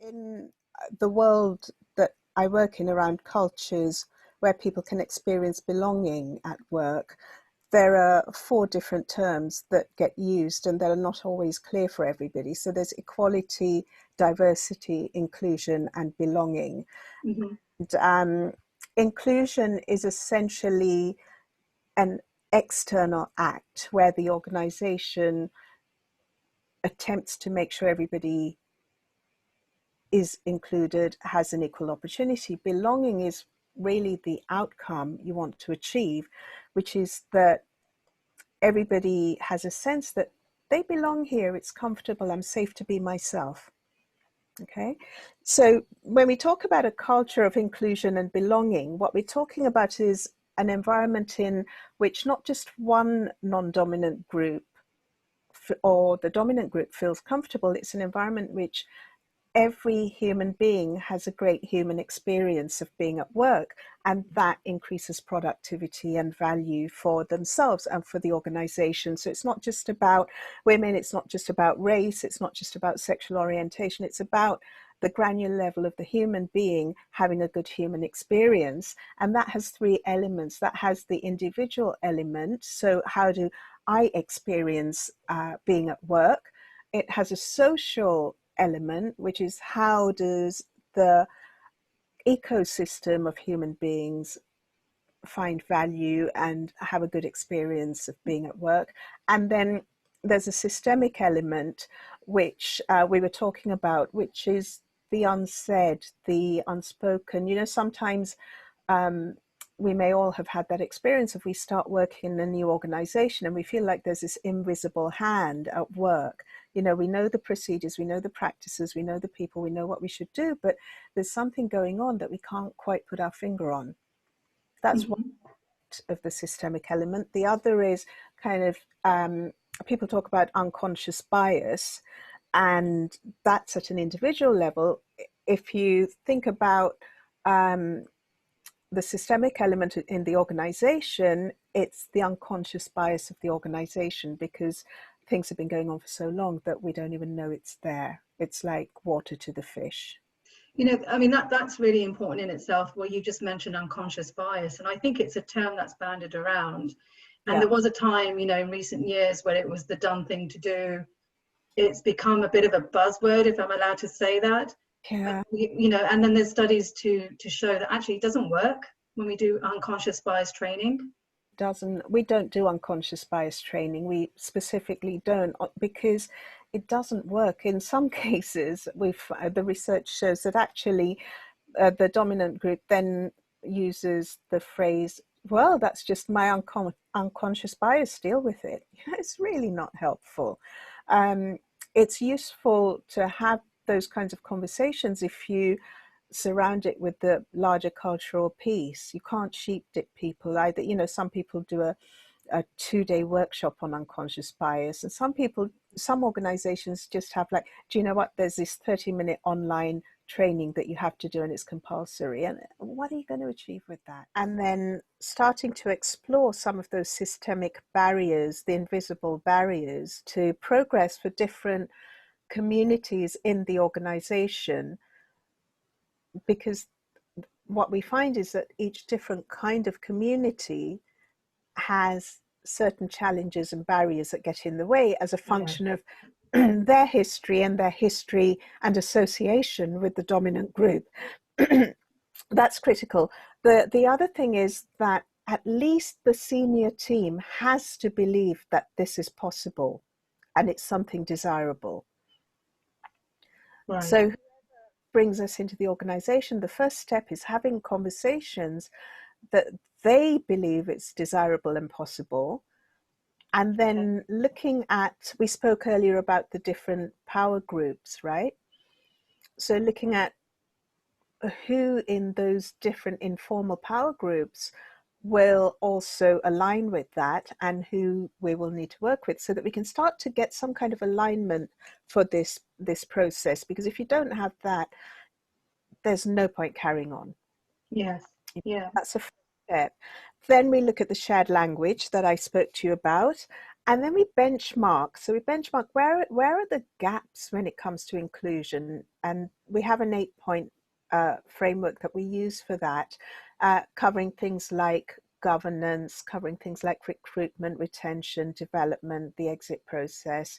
in the world that I work in around cultures where people can experience belonging at work, there are four different terms that get used and that are not always clear for everybody. So there's equality, diversity, inclusion, and belonging. Hmm. And, inclusion is essentially an external act where the organization attempts to make sure everybody is included, has an equal opportunity. Belonging is really the outcome you want to achieve, which is that everybody has a sense that they belong here, it's comfortable, I'm safe to be myself. Okay, so when we talk about a culture of inclusion and belonging, what we're talking about is an environment in which not just one non-dominant group or the dominant group feels comfortable, it's an environment which every human being has a great human experience of being at work, and that increases productivity and value for themselves and for the organization. So it's not just about women, it's not just about race, it's not just about sexual orientation, it's about the granular level of the human being having a good human experience. And that has three elements. That has the individual element. So how do I experience being at work? It has a social element, which is how does the ecosystem of human beings find value and have a good experience of being at work. And then there's a systemic element, which we were talking about, which is the unsaid, the unspoken. You know, sometimes we may all have had that experience if we start working in a new organization and we feel like there's this invisible hand at work. You know, we know the procedures, we know the practices, we know the people, we know what we should do, but there's something going on that we can't quite put our finger on. That's one Hmm. of the systemic element. The other is kind of, people talk about unconscious bias, and that's at an individual level. If you think about the systemic element in the organization, it's the unconscious bias of the organization because things have been going on for so long that we don't even know it's there. It's like water to the fish. I mean, that's really important in itself, where you just mentioned unconscious bias. And I think it's a term that's banded around. And Yeah. there was a time, in recent years where it was the done thing to do. It's become a bit of a buzzword, if I'm allowed to say that. But, Yeah. and then there's studies to show that actually it doesn't work when we do unconscious bias training. Doesn't We don't do unconscious bias training. We specifically don't, because it doesn't work. In some cases, the research shows that actually the dominant group then uses the phrase, well, that's just my unconscious bias, deal with it. It's really not helpful. um, it's useful to have those kinds of conversations if you surround it with the larger cultural piece. You can't sheep dip people either. You know, some people do a 2-day workshop on unconscious bias, and some organizations just have, like, do you know what, there's this 30-minute online training that you have to do and it's compulsory, and what are you going to achieve with that? And then starting to explore some of those systemic barriers, the invisible barriers to progress for different communities in the organization, because what we find is that each different kind of community has certain challenges and barriers that get in the way as a Yeah. function of their history and association with the dominant group. That's critical. The other thing is that at least the senior team has to believe that this is possible and it's something desirable. Right. So brings us into the organization, the first step is having conversations that they believe it's desirable and possible. And then looking at, we spoke earlier about the different power groups, right? So looking at who in those different informal power groups will also align with that and who we will need to work with, so that we can start to get some kind of alignment for this process. Because if you don't have that, there's no point carrying on. Yes. Yeah. That's a first step. Then we look at the shared language that I spoke to you about. And then we benchmark. So we benchmark where are the gaps when it comes to inclusion, and we have an 8-point framework that we use for that, covering things like governance, covering things like recruitment, retention, development, the exit process,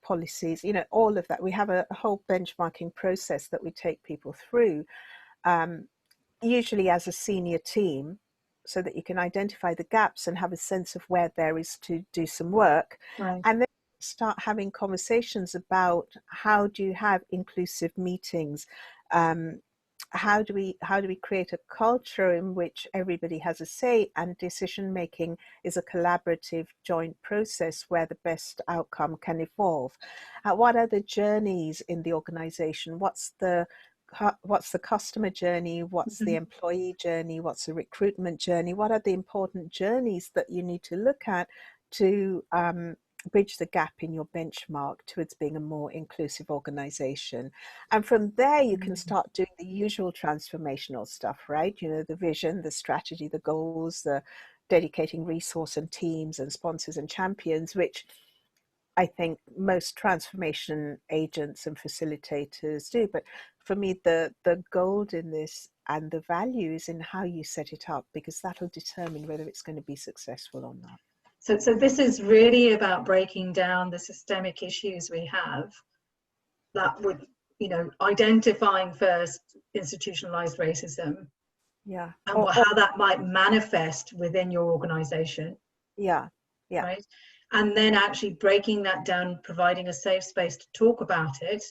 policies. All of that. We have a whole benchmarking process that we take people through, usually as a senior team, so that you can identify the gaps and have a sense of where there is to do some work. Right. And then start having conversations about how do you have inclusive meetings. How do we create a culture in which everybody has a say, and decision making is a collaborative joint process where the best outcome can evolve? What are the journeys in the organization? What's the customer journey? What's the employee journey? What's the recruitment journey? What are the important journeys that you need to look at to bridge the gap in your benchmark towards being a more inclusive organization? And from there, you can start doing the usual transformational stuff, right? The vision, the strategy, the goals, the dedicating resource and teams and sponsors and champions, which I think most transformation agents and facilitators do. But for me, the gold in this and the value is in how you set it up, because that'll determine whether it's going to be successful or not. So this is really about breaking down the systemic issues we have, that would, identifying first institutionalized racism, Yeah. and how that might manifest within your organization. Yeah. Right. And then actually breaking that down, providing a safe space to talk about it.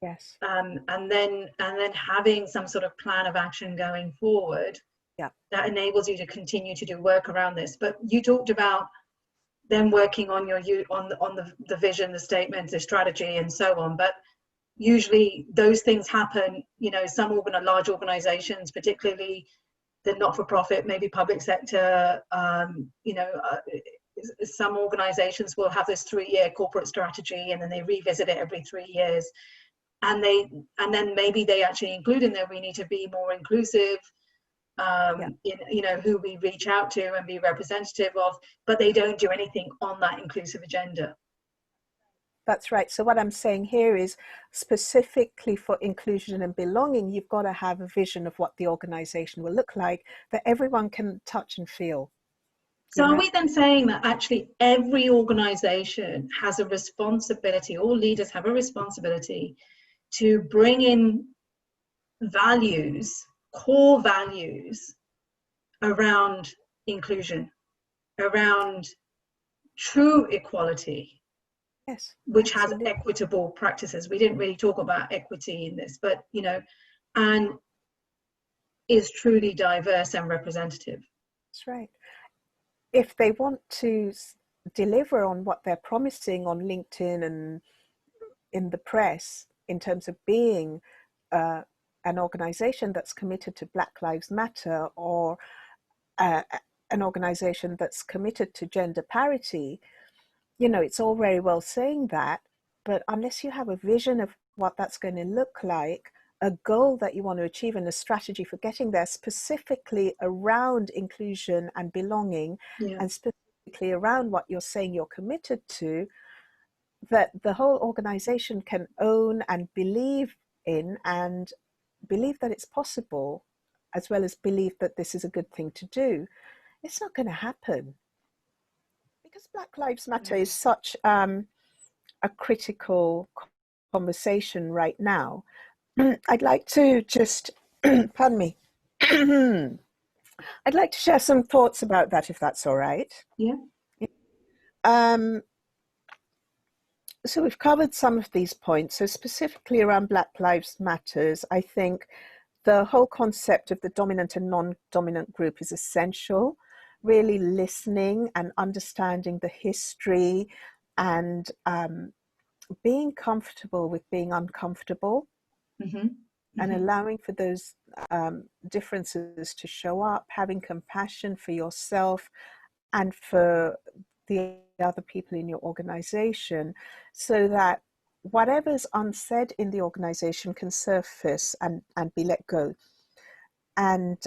Yes. And then having some sort of plan of action going forward. Yeah. That enables you to continue to do work around this. But you talked about then working on the vision, the statement, the strategy, and so on. But usually those things happen, some large organizations, particularly the not-for-profit, maybe public sector, some organizations will have this 3-year corporate strategy, and then they revisit it every 3 years. And then maybe they actually include in there, we need to be more inclusive, in who we reach out to and be representative of, but they don't do anything on that inclusive agenda. That's right. So what I'm saying here is, specifically for inclusion and belonging, you've got to have a vision of what the organization will look like that everyone can touch and feel. So are we then saying that actually every organization has a responsibility, all leaders have a responsibility to bring in values, core values around inclusion, around true equality? Yes, which absolutely. has equitable practices. We didn't really talk about equity in this, but and is truly diverse and representative. That's right. If they want to deliver on what they're promising on LinkedIn and in the press in terms of being an organization that's committed to Black Lives Matter, or an organization that's committed to gender parity, it's all very well saying that, but unless you have a vision of what that's going to look like, a goal that you want to achieve, and a strategy for getting there, specifically around inclusion and belonging, and specifically around what you're saying you're committed to, that the whole organization can own and believe in, and believe that it's possible, as well as believe that this is a good thing to do, it's not going to happen. Because Black Lives Matter is such a critical conversation right now. I'd like to just, pardon me, I'd like to share some thoughts about that, if that's all right. Yeah. So we've covered some of these points. So specifically around Black Lives Matters, I think the whole concept of the dominant and non-dominant group is essential. Really listening and understanding the history, and being comfortable with being uncomfortable, and allowing for those differences to show up, having compassion for yourself and for the other people in your organization, so that whatever's unsaid in the organization can surface and be let go. And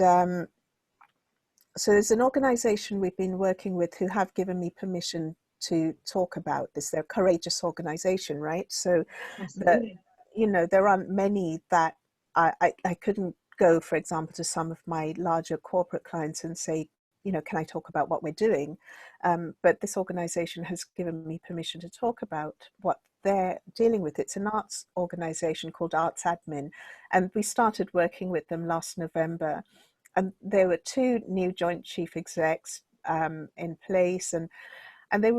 So there's an organization we've been working with who have given me permission to talk about this. They're a courageous organization, right? So that, Absolutely. you know, there aren't many that I couldn't go, for example, to some of my larger corporate clients and say, you know, can I talk about what we're doing? But this organization has given me permission to talk about what they're dealing with. It's an arts organization called Arts Admin, and we started working with them last November. And there were two new joint chief execs in place, and they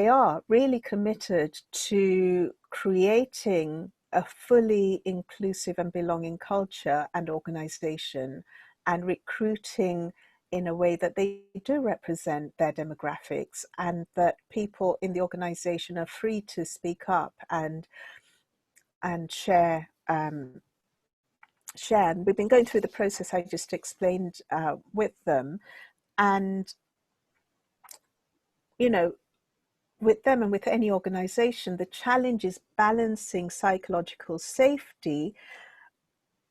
are really committed to creating a fully inclusive and belonging culture and organization, and recruiting in a way that they do represent their demographics, and that people in the organization are free to speak up and share. And we've been going through the process I just explained with them. And, you know, with them and with any organization, the challenge is balancing psychological safety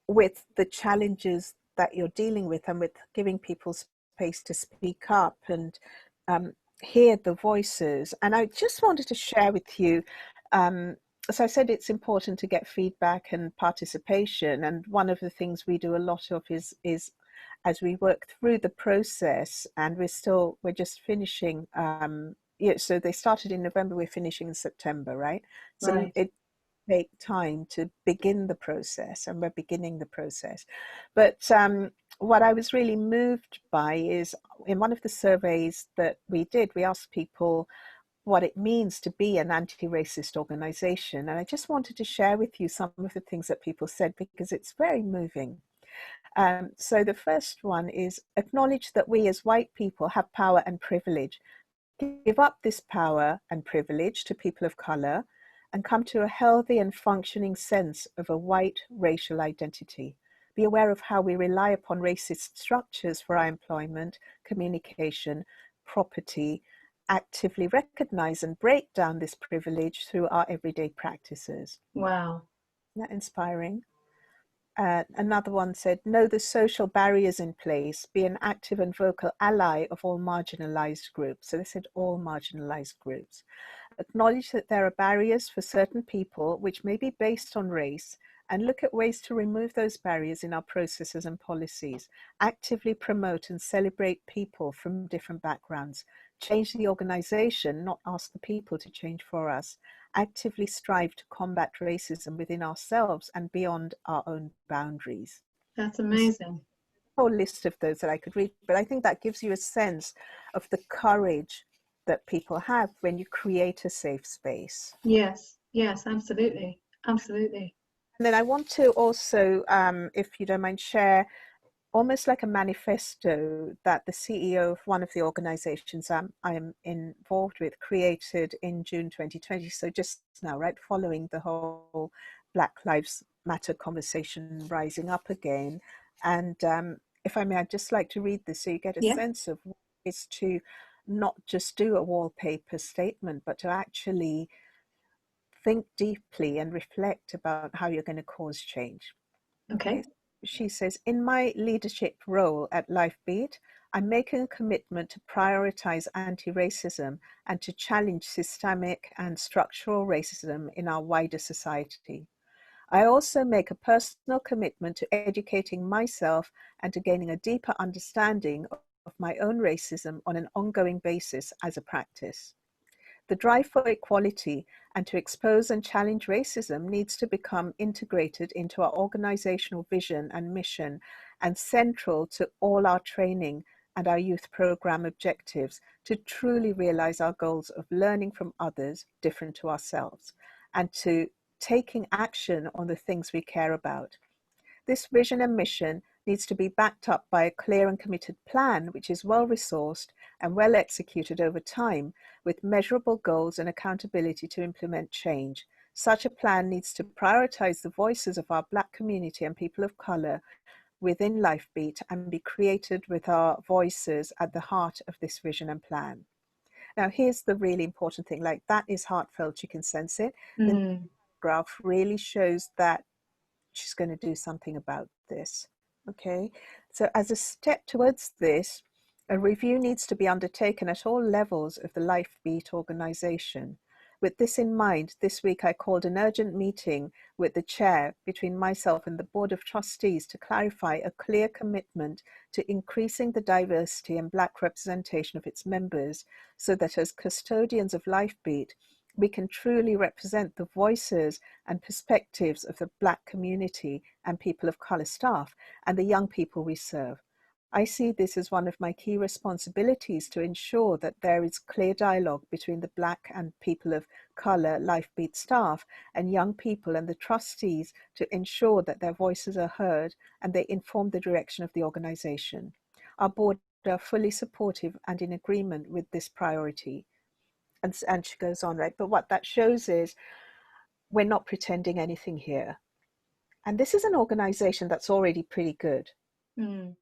with the challenges that you're dealing with, and with giving people space to speak up and hear the voices. And I just wanted to share with you, as I said, it's important to get feedback and participation. And one of the things we do a lot of is as we work through the process, and we're just finishing. Yeah, so they started in November, we're finishing in September, right? So Right. it take time to begin the process, and we're beginning the process. But what I was really moved by is, in one of the surveys that we did, we asked people what it means to be an anti-racist organization. And I just wanted to share with you some of the things that people said, because it's very moving. So the first one is, acknowledge that we as white people have power and privilege. Give up this power and privilege to people of color, and come to a healthy and functioning sense of a white racial identity. Be aware of how we rely upon racist structures for our employment, communication, property. Actively recognize and break down this privilege through our everyday practices. Wow. Isn't that inspiring? Another one said, know the social barriers in place, be an active and vocal ally of all marginalized groups. So they said all marginalized groups. Acknowledge that there are barriers for certain people which may be based on race, and look at ways to remove those barriers in our processes and policies. Actively promote and celebrate people from different backgrounds. Change the organization, not ask the people to change for us. Actively strive to combat racism within ourselves and beyond our own boundaries. That's There's amazing. a whole list of those that I could read, but I think that gives you a sense of the courage that people have when you create a safe space. Yes. Yes, absolutely. Absolutely. And then I want to also, if you don't mind, share almost like a manifesto that the CEO of one of the organizations I'm involved with created in June 2020. So just now, right, following the whole Black Lives Matter conversation rising up again. And if I may, I'd just like to read this so you get a Yeah. sense of what it is to not just do a wallpaper statement, but to actually think deeply and reflect about how you're going to cause change. Okay. Okay. She says, in my leadership role at LifeBeat, I'm making a commitment to prioritize anti-racism and to challenge systemic and structural racism in our wider society. I also make a personal commitment to educating myself and to gaining a deeper understanding of my own racism on an ongoing basis as a practice. The drive for equality and to expose and challenge racism needs to become integrated into our organizational vision and mission, and central to all our training and our youth program objectives, to truly realize our goals of learning from others different to ourselves, and to taking action on the things we care about. This vision and mission needs to be backed up by a clear and committed plan, which is well resourced and well executed over time, with measurable goals and accountability to implement change. Such a plan needs to prioritize the voices of our Black community and people of color within LifeBeat, and be created with our voices at the heart of this vision and plan. Now, here's the really important thing, like, that is heartfelt, you can sense it. The Mm. graph really shows that she's going to do something about this. Okay, so as a step towards this, a review needs to be undertaken at all levels of the LifeBeat organization. With this in mind, this week I called an urgent meeting with the chair between myself and the Board of Trustees to clarify a clear commitment to increasing the diversity and Black representation of its members so that as custodians of LifeBeat, we can truly represent the voices and perspectives of the Black community and people of colour staff and the young people we serve. I see this as one of my key responsibilities to ensure that there is clear dialogue between the Black and people of colour LifeBeat staff and young people and the trustees to ensure that their voices are heard and they inform the direction of the organisation. Our board are fully supportive and in agreement with this priority. And she goes on, right? But what that shows is we're not pretending anything here. And this is an organization that's already pretty good. Mm.